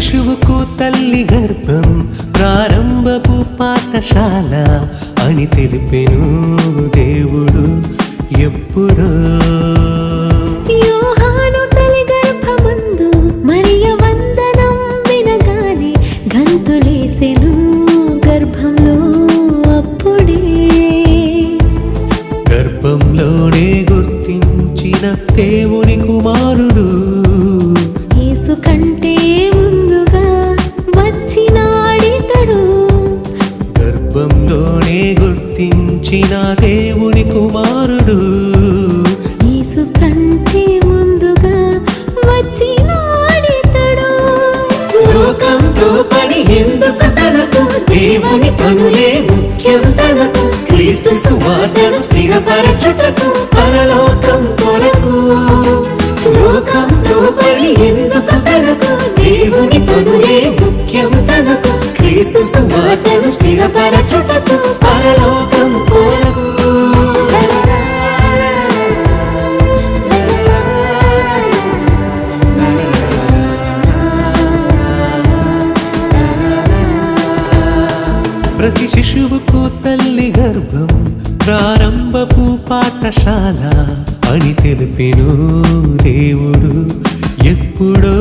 శిశువుకు తల్లి గర్భం ప్రారంభపు పాఠశాల అని తెలిపెను దేవుడు ఎప్పుడో. యోహాను తల్లి గర్భమందు మరియ వందనం వినగానే గంతులేసెను గర్భంలో అప్పుడే. గర్భంలోనే గుర్తించిన దేవుని కుమారుడు యేసు కంటే ముందుగా వచ్చినాడితడు. గర్భంలోనే గుర్తించిన దేవుని కుమారుడు యేసు కంటే ముందుగా వచ్చినాడితడు. లోకంతో పని ఎందుకు తనకు, దేవుని పనులే ముఖ్యం తనకు. క్రీస్తు సువార్తను స్థిరపరచుటకు పరలోకం కొరకు. లోకంతో పని ఎందుకు తనకు, దేవుని పనులే ముఖ్యం తనకు. క్రీస్తు సువార్తను స్థిరపరచుటకు పరలోకం కొరకు. ప్రతి శిశువుకు తల్లి గర్భం ప్రారంభపు పాఠశాల అని తెలిపెను దేవుడు ఎప్పుడో.